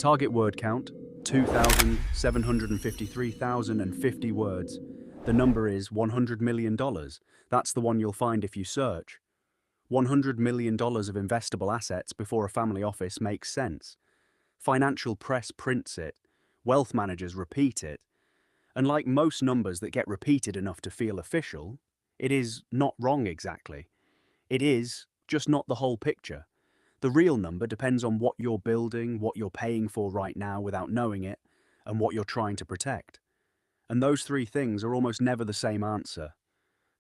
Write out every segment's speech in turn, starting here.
Target word count, 2,753,050 words. The number is $100 million. That's the one you'll find if you search. $100 million of investable assets before a family office makes sense. Financial press prints it. Wealth managers repeat it. And like most numbers that get repeated enough to feel official, it is not wrong exactly. It is just not the whole picture. The real number depends on what you're building, what you're paying for right now without knowing it, and what you're trying to protect. And those three things are almost never the same answer.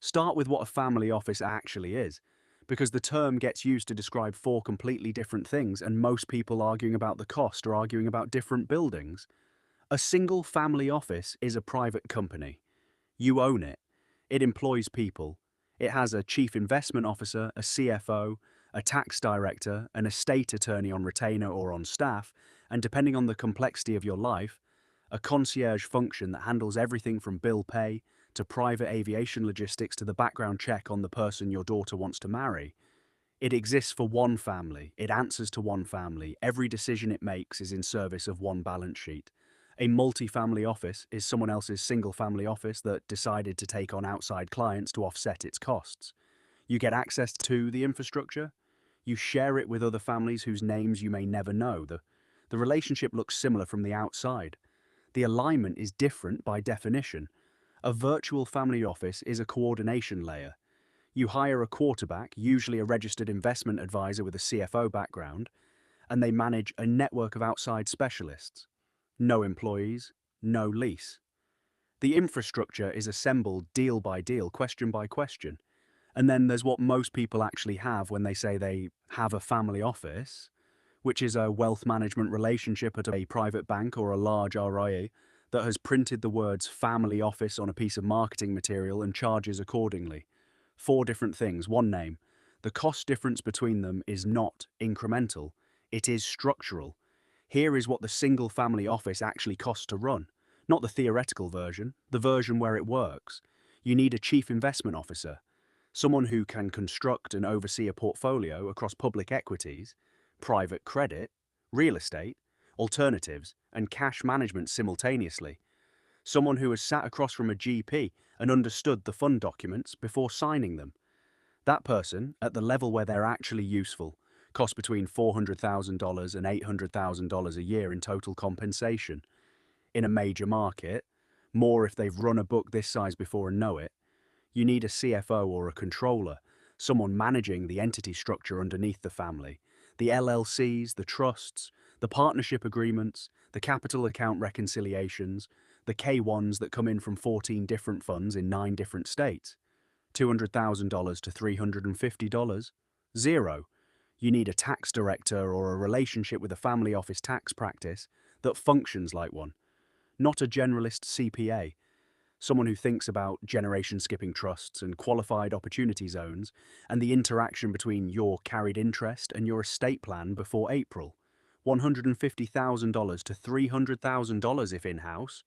Start with what a family office actually is, because the term gets used to describe four completely different things, and most people arguing about the cost are arguing about different buildings. A single family office is a private company. You own it. It employs people. It has a chief investment officer, a CFO, a tax director, an estate attorney on retainer or on staff, and depending on the complexity of your life, a concierge function that handles everything from bill pay to private aviation logistics to the background check on the person your daughter wants to marry. It exists for one family. It answers to one family. Every decision it makes is in service of one balance sheet. A multi-family office is someone else's single-family office that decided to take on outside clients to offset its costs. You get access to the infrastructure. You share it with other families whose names you may never know. The relationship looks similar from the outside. The alignment is different by definition. A virtual family office is a coordination layer. You hire a quarterback, usually a registered investment advisor with a CFO background, and they manage a network of outside specialists. No employees, no lease. The infrastructure is assembled deal by deal, question by question. And then there's what most people actually have when they say they have a family office, which is a wealth management relationship at a private bank or a large RIA that has printed the words family office on a piece of marketing material and charges accordingly. Four different things, one name. The cost difference between them is not incremental, it is structural. Here is what the single family office actually costs to run, not the theoretical version, the version where it works. You need a chief investment officer, someone who can construct and oversee a portfolio across public equities, private credit, real estate, alternatives, and cash management simultaneously. Someone who has sat across from a GP and understood the fund documents before signing them. That person, at the level where they're actually useful, costs between $400,000 and $800,000 a year in total compensation. In a major market, more if they've run a book this size before and know it, you need a CFO or a controller, someone managing the entity structure underneath the family, the LLCs, the trusts, the partnership agreements, the capital account reconciliations, the K1s that come in from 14 different funds in 9 different states. $200,000 to $350? Zero. You need a tax director or a relationship with a family office tax practice that functions like one, not a generalist CPA, someone who thinks about generation-skipping trusts and qualified opportunity zones and the interaction between your carried interest and your estate plan before April. $150,000 to $300,000 if in-house.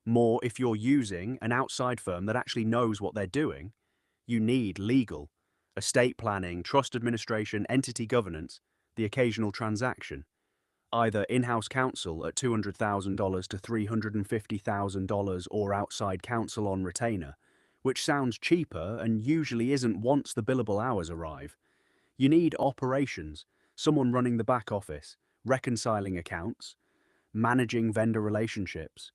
More if you're using an outside firm that actually knows what they're doing. You need legal, estate planning, trust administration, entity governance, the occasional transaction. Either in-house counsel at $200,000 to $350,000 or outside counsel on retainer, which sounds cheaper and usually isn't once the billable hours arrive. You need operations, someone running the back office, reconciling accounts, managing vendor relationships,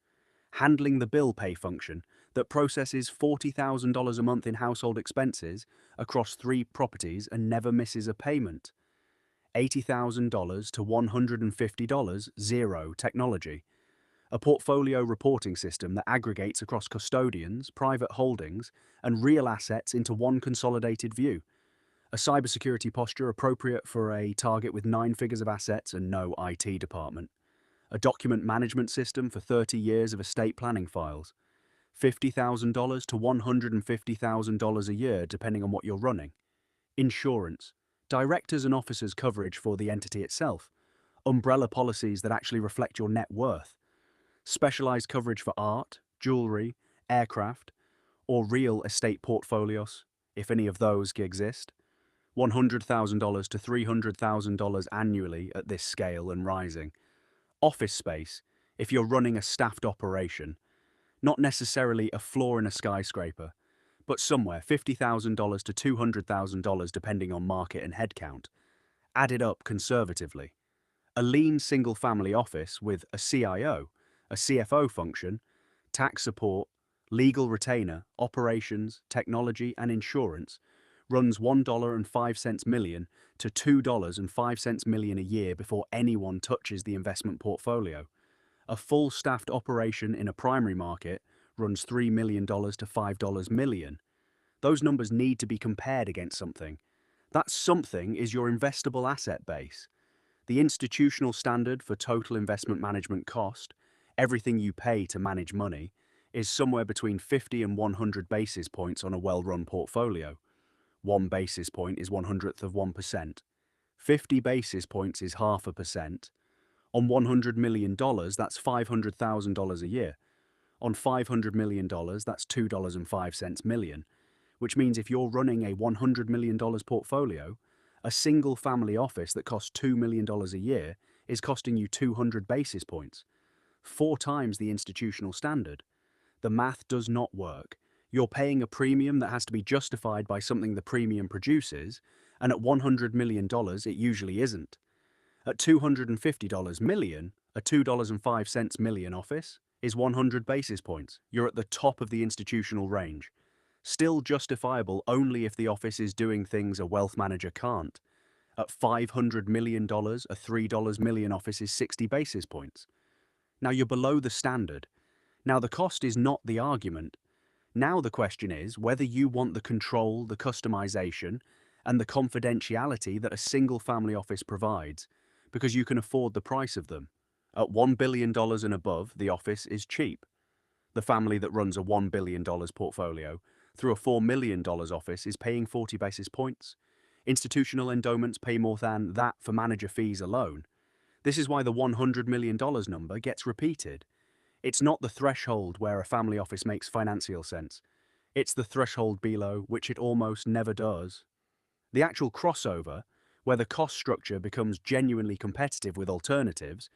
handling the bill pay function that processes $40,000 a month in household expenses across 3 properties and never misses a payment. $80,000 to $150, zero technology. A portfolio reporting system that aggregates across custodians, private holdings, and real assets into one consolidated view. A cybersecurity posture appropriate for a target with 9 figures of assets and no IT department. A document management system for 30 years of estate planning files. $50,000 to $150,000 a year depending on what you're running. Insurance. Directors and officers coverage for the entity itself. Umbrella policies that actually reflect your net worth. Specialized coverage for art, jewelry, aircraft, or real estate portfolios, if any of those exist. $100,000 to $300,000 annually at this scale and rising. Office space, if you're running a staffed operation, not necessarily a floor in a skyscraper, but somewhere $50,000 to $200,000 depending on market and headcount. Added up conservatively. A lean single-family office with a CIO, a CFO function, tax support, legal retainer, operations, technology, and insurance runs $1.05 million to $2.05 million a year before anyone touches the investment portfolio. A full staffed operation in a primary market runs $3 million to $5 million. Those numbers need to be compared against something. That something is your investable asset base. The institutional standard for total investment management cost, everything you pay to manage money, is somewhere between 50 and 100 basis points on a well-run portfolio. 1 basis point is 1/100th of 1%. 50 basis points is 0.5%. On $100 million, that's $500,000 a year. On $500 million, that's $2.05 million, which means if you're running a $100 million portfolio, a single family office that costs $2 million a year is costing you 200 basis points, 4 times the institutional standard. The math does not work. You're paying a premium that has to be justified by something the premium produces, and at $100 million, it usually isn't. At $250 million, a $2.05 million office is 100 basis points. You're at the top of the institutional range. Still justifiable only if the office is doing things a wealth manager can't. At $500 million, a $3 million office is 60 basis points. Now you're below the standard. Now the cost is not the argument. Now the question is whether you want the control, the customization, and the confidentiality that a single family office provides, because you can afford the price of them. At $1 billion and above, the office is cheap. The family that runs a $1 billion portfolio through a $4 million office is paying 40 basis points. Institutional endowments pay more than that for manager fees alone. This is why the $100 million number gets repeated. It's not the threshold where a family office makes financial sense. It's the threshold below which it almost never does. The actual crossover, where the cost structure becomes genuinely competitive with alternatives,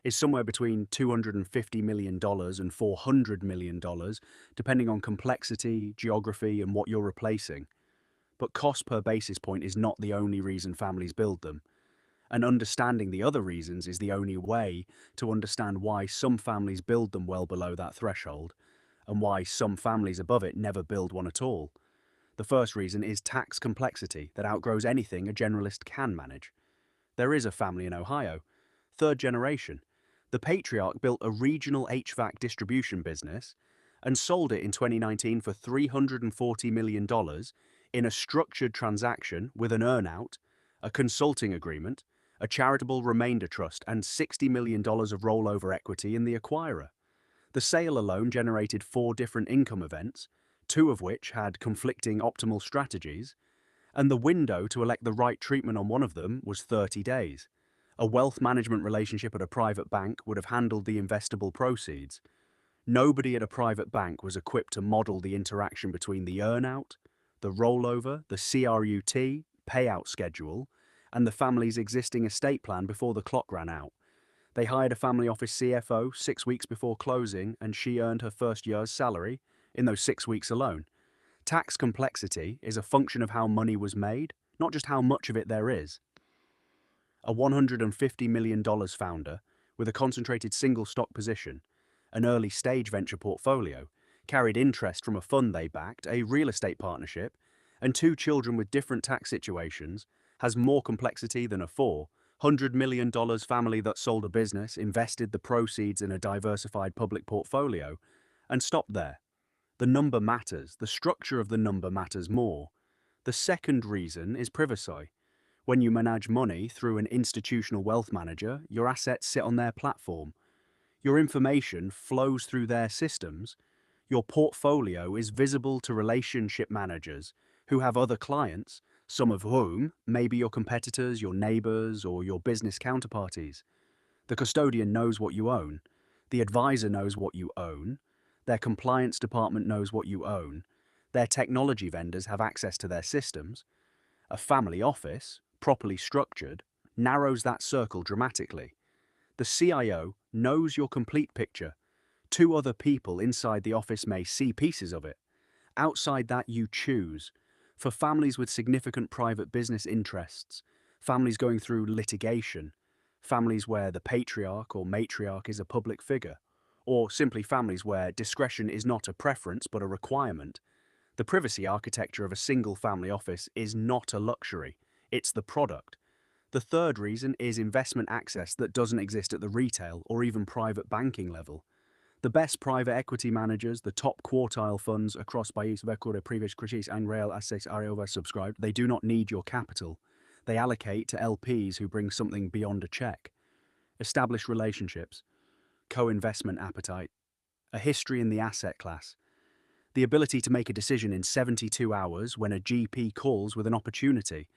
is somewhere between $250 million and $400 million, depending on complexity, geography, and what you're replacing. But cost per basis point is not the only reason families build them. And understanding the other reasons is the only way to understand why some families build them well below that threshold, and why some families above it never build one at all. The first reason is tax complexity that outgrows anything a generalist can manage. There is a family in Ohio, third generation. The patriarch built a regional HVAC distribution business and sold it in 2019 for $340 million in a structured transaction with an earnout, a consulting agreement, a charitable remainder trust, and $60 million of rollover equity in the acquirer. The sale alone generated 4 different income events, 2 of which had conflicting optimal strategies, and the window to elect the right treatment on one of them was 30 days. A wealth management relationship at a private bank would have handled the investable proceeds. Nobody at a private bank was equipped to model the interaction between the earnout, the rollover, the CRUT, payout schedule, and the family's existing estate plan before the clock ran out. They hired a family office CFO 6 weeks before closing, and she earned her first year's salary in those 6 weeks alone. Tax complexity is a function of how money was made, not just how much of it there is. A $150 million founder with a concentrated single stock position, an early stage venture portfolio, carried interest from a fund they backed, a real estate partnership, and 2 children with different tax situations, has more complexity than a $400 million family that sold a business, invested the proceeds in a diversified public portfolio, and stopped there. The number matters. The structure of the number matters more. The second reason is privacy. When you manage money through an institutional wealth manager, your assets sit on their platform. Your information flows through their systems. Your portfolio is visible to relationship managers who have other clients, some of whom may be your competitors, your neighbors, or your business counterparties. The custodian knows what you own. The advisor knows what you own. Their compliance department knows what you own. Their technology vendors have access to their systems. A family office, properly structured, narrows that circle dramatically. The CIO knows your complete picture. Two other people inside the office may see pieces of it. Outside that, you choose. For families with significant private business interests, families going through litigation, families where the patriarch or matriarch is a public figure, or simply families where discretion is not a preference but a requirement, the privacy architecture of a single family office is not a luxury, it's the product. The third reason is investment access that doesn't exist at the retail or even private banking level. The best private equity managers, the top quartile funds across país record previous crisis and real assets are oversubscribed. They do not need your capital. They allocate to LPs who bring something beyond a check. Established relationships, co-investment appetite, a history in the asset class, the ability to make a decision in 72 hours when a GP calls with an opportunity,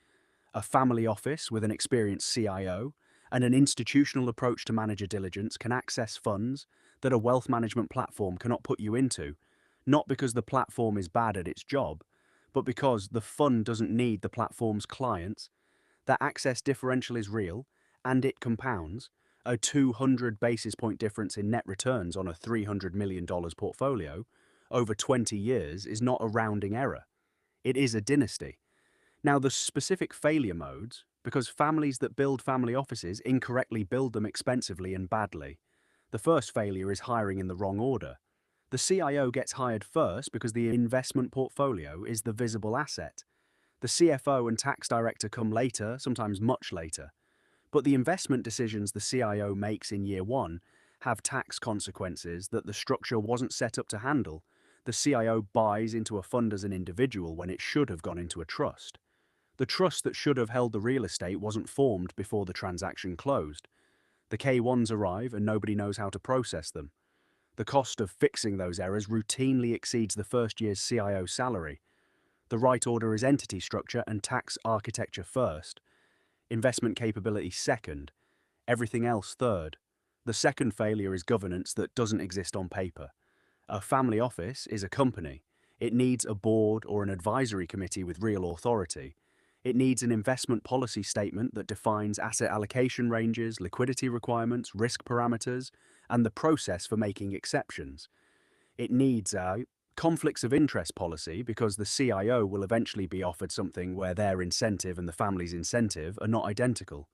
a family office with an experienced CIO, and an institutional approach to manager diligence can access funds that a wealth management platform cannot put you into, not because the platform is bad at its job, but because the fund doesn't need the platform's clients. That access differential is real, and it compounds. A 200 basis point difference in net returns on a $300 million portfolio over 20 years is not a rounding error. It is a dynasty. Now, the specific failure modes, because families that build family offices incorrectly build them expensively and badly. The first failure is hiring in the wrong order. The CIO gets hired first because the investment portfolio is the visible asset. The CFO and tax director come later, sometimes much later. But the investment decisions the CIO makes in year one have tax consequences that the structure wasn't set up to handle. The CIO buys into a fund as an individual when it should have gone into a trust. The trust that should have held the real estate wasn't formed before the transaction closed. The K1s arrive and nobody knows how to process them. The cost of fixing those errors routinely exceeds the first year's CIO salary. The right order is entity structure and tax architecture first, investment capability second, everything else third. The second failure is governance that doesn't exist on paper. A family office is a company. It needs a board or an advisory committee with real authority. It needs an investment policy statement that defines asset allocation ranges, liquidity requirements, risk parameters, and the process for making exceptions. It needs a conflicts of interest policy because the CIO will eventually be offered something where their incentive and the family's incentive are not identical.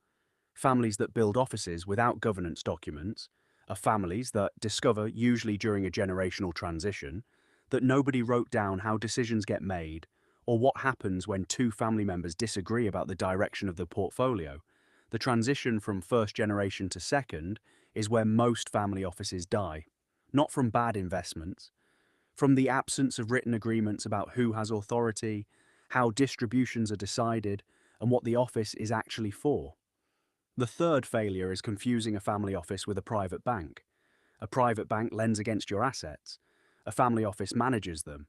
Families that build offices without governance documents are families that discover, usually during a generational transition, that nobody wrote down how decisions get made or what happens when two family members disagree about the direction of the portfolio. The transition from first generation to second is where most family offices die, not from bad investments, from the absence of written agreements about who has authority, how distributions are decided, and what the office is actually for. The third failure is confusing a family office with a private bank. A private bank lends against your assets. A family office manages them.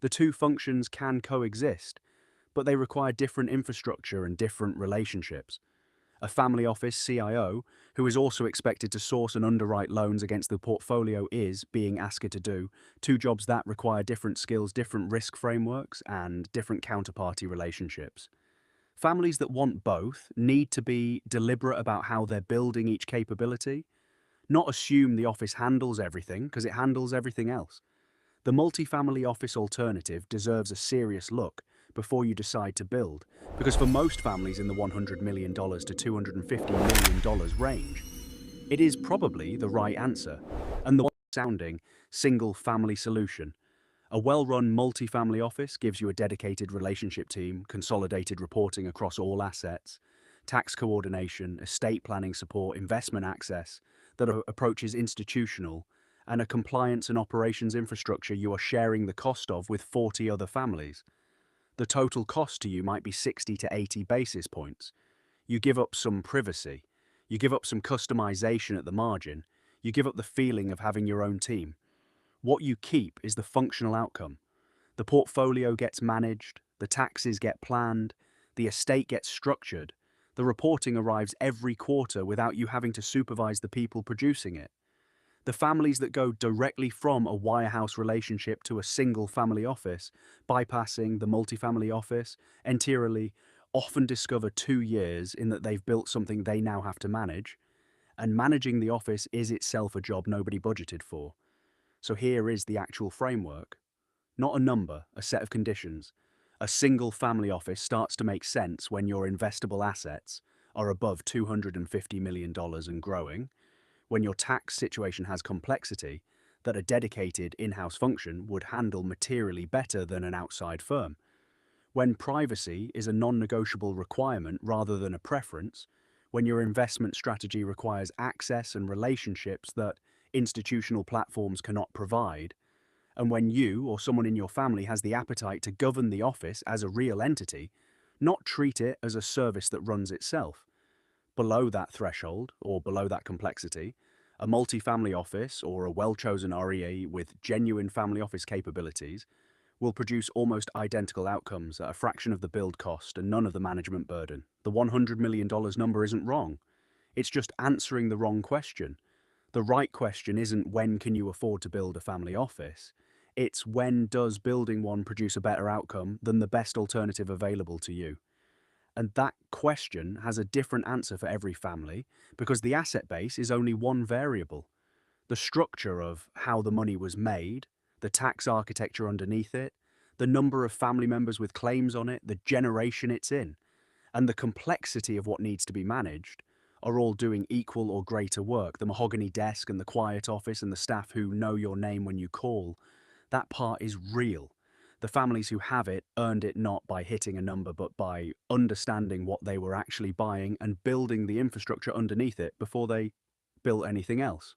The two functions can coexist, but they require different infrastructure and different relationships. A family office CIO, who is also expected to source and underwrite loans against the portfolio, is, being asked to do, two jobs that require different skills, different risk frameworks, and different counterparty relationships. Families that want both need to be deliberate about how they're building each capability, not assume the office handles everything, because it handles everything else. The multifamily office alternative deserves a serious look before you decide to build, because for most families in the $100 million to $250 million range, it is probably the right answer and the sounding single-family solution. A well-run multifamily office gives you a dedicated relationship team, consolidated reporting across all assets, tax coordination, estate planning support, investment access that approaches institutional, and a compliance and operations infrastructure you are sharing the cost of with 40 other families. The total cost to you might be 60 to 80 basis points. You give up some privacy. You give up some customization at the margin. You give up the feeling of having your own team. What you keep is the functional outcome. The portfolio gets managed, the taxes get planned, the estate gets structured, the reporting arrives every quarter without you having to supervise the people producing it. The families that go directly from a wirehouse relationship to a single family office, bypassing the multifamily office, entirely, often discover 2 years in that they've built something they now have to manage, And managing the office is itself a job nobody budgeted for. So here is the actual framework. Not a number, a set of conditions. A single family office starts to make sense when your investable assets are above $250 million and growing, when your tax situation has complexity that a dedicated in-house function would handle materially better than an outside firm, when privacy is a non-negotiable requirement rather than a preference, when your investment strategy requires access and relationships that institutional platforms cannot provide, and when you or someone in your family has the appetite to govern the office as a real entity, not treat it as a service that runs itself. Below that threshold, or below that complexity, a multi-family office or a well-chosen REA with genuine family office capabilities will produce almost identical outcomes at a fraction of the build cost and none of the management burden. The $100 million number isn't wrong. It's just answering the wrong question. The right question isn't when can you afford to build a family office? It's when does building one produce a better outcome than the best alternative available to you? And that question has a different answer for every family because the asset base is only one variable. The structure of how the money was made, the tax architecture underneath it, the number of family members with claims on it, the generation it's in, and the complexity of what needs to be managed are all doing equal or greater work. The mahogany desk and the quiet office and the staff who know your name when you call, that part is real. The families who have it earned it not by hitting a number, but by understanding what they were actually buying and building the infrastructure underneath it before they built anything else.